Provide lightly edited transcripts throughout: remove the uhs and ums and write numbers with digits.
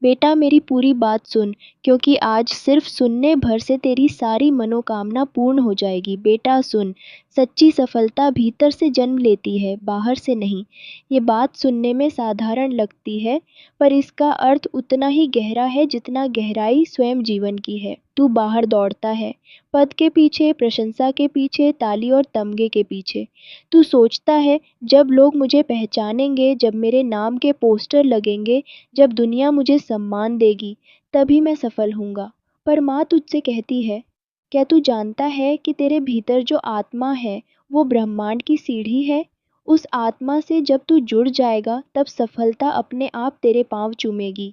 बेटा मेरी पूरी बात सुन, क्योंकि आज सिर्फ सुनने भर से तेरी सारी मनोकामना पूर्ण हो जाएगी। बेटा सुन, सच्ची सफलता भीतर से जन्म लेती है, बाहर से नहीं। ये बात सुनने में साधारण लगती है, पर इसका अर्थ उतना ही गहरा है जितना गहराई स्वयं जीवन की है। तू बाहर दौड़ता है, पद के पीछे, प्रशंसा के पीछे, ताली और तमगे के पीछे। तू सोचता है, जब लोग मुझे पहचानेंगे, जब मेरे नाम के पोस्टर लगेंगे, जब दुनिया मुझे सम्मान देगी, तभी मैं सफल हूँगा। पर माँ तुझसे कहती है, क्या तू जानता है कि तेरे भीतर जो आत्मा है, वो ब्रह्मांड की सीढ़ी है? उस आत्मा से जब तू जुड़ जाएगा, तब सफलता अपने आप तेरे पाँव चूमेगी।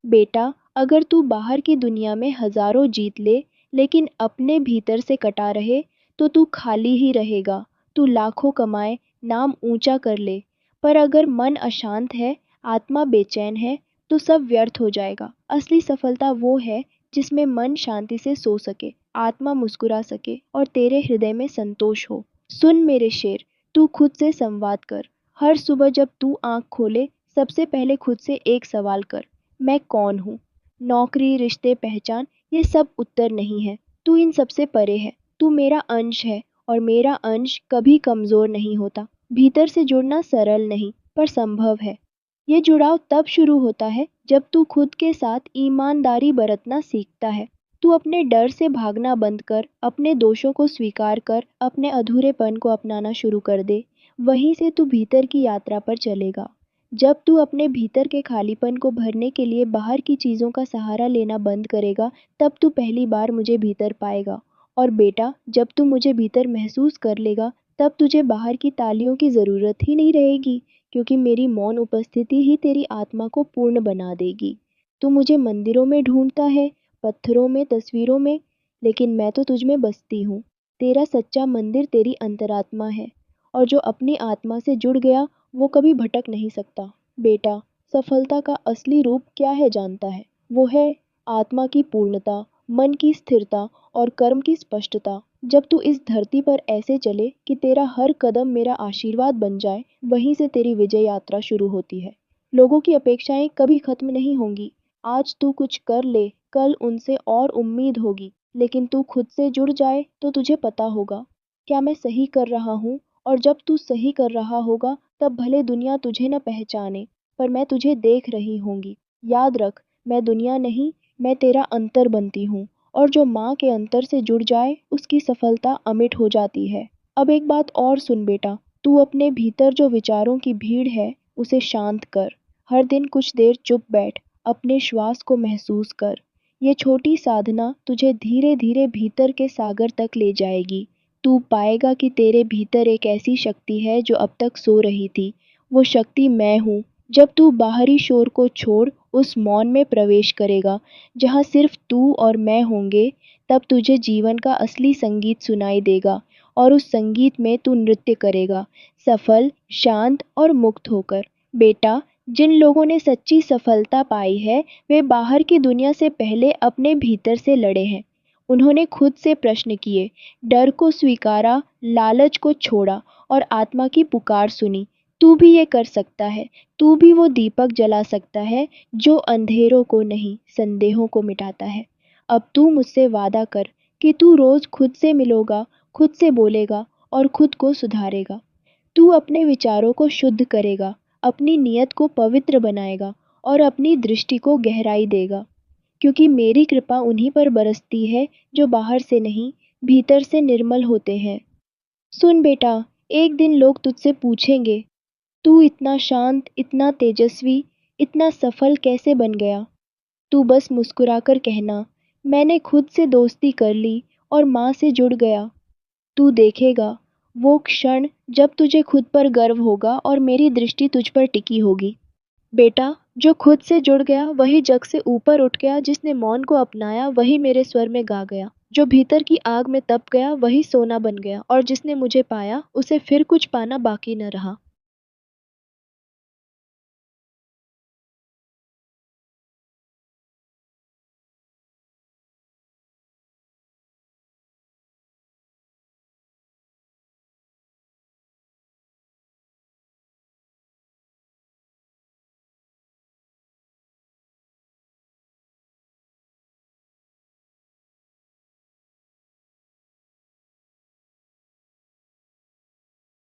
बेटा, अगर तू बाहर की दुनिया में हजारों जीत ले, लेकिन अपने भीतर से कटा रहे, तो तू खाली ही रहेगा। तू लाखों कमाए, नाम ऊंचा कर ले, पर अगर मन अशांत है, आत्मा बेचैन है, तो सब व्यर्थ हो जाएगा। असली सफलता वो है जिसमें मन शांति से सो सके, आत्मा मुस्कुरा सके और तेरे हृदय में संतोष हो। सुन मेरे शेर, तू खुद से संवाद कर। हर सुबह जब तू आंख खोले, सबसे पहले खुद से एक सवाल कर, मैं कौन हूँ? नौकरी, रिश्ते, पहचान, ये सब उत्तर नहीं है। तू इन सबसे परे है। तू मेरा अंश है, और मेरा अंश कभी कमज़ोर नहीं होता। भीतर से जुड़ना सरल नहीं, पर संभव है। ये जुड़ाव तब शुरू होता है जब तू खुद के साथ ईमानदारी बरतना सीखता है। तू अपने डर से भागना बंद कर, अपने दोषों को स्वीकार कर, अपने अधूरेपन को अपनाना शुरू कर दे। वहीं से तू भीतर की यात्रा पर चलेगा। जब तू अपने भीतर के खालीपन को भरने के लिए बाहर की चीज़ों का सहारा लेना बंद करेगा, तब तू पहली बार मुझे भीतर पाएगा। और बेटा, जब तू मुझे भीतर महसूस कर लेगा, तब तुझे बाहर की तालियों की ज़रूरत ही नहीं रहेगी, क्योंकि मेरी मौन उपस्थिति ही तेरी आत्मा को पूर्ण बना देगी। तू मुझे मंदिरों में ढूंढता है, पत्थरों में, तस्वीरों में, लेकिन मैं तो तुझ में बसती हूँ। तेरा सच्चा मंदिर तेरी अंतरात्मा है, और जो अपनी आत्मा से जुड़ गया, वो कभी भटक नहीं सकता। बेटा, सफलता का असली रूप क्या है जानता है? वो है आत्मा की पूर्णता, मन की स्थिरता और कर्म की स्पष्टता। जब तू इस धरती पर ऐसे चले कि तेरा हर कदम मेरा आशीर्वाद बन जाए, वहीं से तेरी विजय यात्रा शुरू होती है। लोगों की अपेक्षाएं कभी खत्म नहीं होंगी। आज तू कुछ कर ले, कल उनसे और उम्मीद होगी, लेकिन तू खुद से जुड़ जाए तो तुझे पता होगा, क्या मैं सही कर रहा हूँ? और जब तू सही कर रहा होगा, तब भले दुनिया तुझे न पहचाने, पर मैं तुझे देख रही होंगी। याद रख, मैं दुनिया नहीं, मैं तेरा अंतर बनती हूँ। और जो माँ के अंतर से जुड़ जाए, उसकी सफलता अमिट हो जाती है। अब एक बात और सुन बेटा, तू अपने भीतर जो विचारों की भीड़ है, उसे शांत कर। हर दिन कुछ देर चुप बैठ, अपने श्वास को महसूस कर। ये छोटी साधना तुझे धीरे धीरे भीतर के सागर तक ले जाएगी। तू पाएगा कि तेरे भीतर एक ऐसी शक्ति है जो अब तक सो रही थी। वो शक्ति मैं हूँ। जब तू बाहरी शोर को छोड़ उस मौन में प्रवेश करेगा, जहाँ सिर्फ तू और मैं होंगे, तब तुझे जीवन का असली संगीत सुनाई देगा, और उस संगीत में तू नृत्य करेगा, सफल, शांत और मुक्त होकर। बेटा, जिन लोगों ने सच्ची सफलता पाई है, वे बाहर की दुनिया से पहले अपने भीतर से लड़े हैं। उन्होंने खुद से प्रश्न किए, डर को स्वीकारा, लालच को छोड़ा और आत्मा की पुकार सुनी। तू भी ये कर सकता है। तू भी वो दीपक जला सकता है जो अंधेरों को नहीं, संदेहों को मिटाता है। अब तू मुझसे वादा कर कि तू रोज खुद से मिलोगा, खुद से बोलेगा और खुद को सुधारेगा। तू अपने विचारों को शुद्ध करेगा, अपनी नियत को पवित्र बनाएगा और अपनी दृष्टि को गहराई देगा, क्योंकि मेरी कृपा उन्हीं पर बरसती है जो बाहर से नहीं, भीतर से निर्मल होते हैं। सुन बेटा, एक दिन लोग तुझसे पूछेंगे, तू इतना शांत, इतना तेजस्वी, इतना सफल कैसे बन गया? तू बस मुस्कुराकर कहना, मैंने खुद से दोस्ती कर ली और माँ से जुड़ गया। तू देखेगा, वो क्षण जब तुझे खुद पर गर्व होगा और मेरी दृष्टि तुझ पर टिकी होगी। बेटा, जो खुद से जुड़ गया वही जग से ऊपर उठ गया, जिसने मौन को अपनाया वही मेरे स्वर में गा गया। जो भीतर की आग में तप गया वही सोना बन गया, और जिसने मुझे पाया उसे फिर कुछ पाना बाकी न रहा।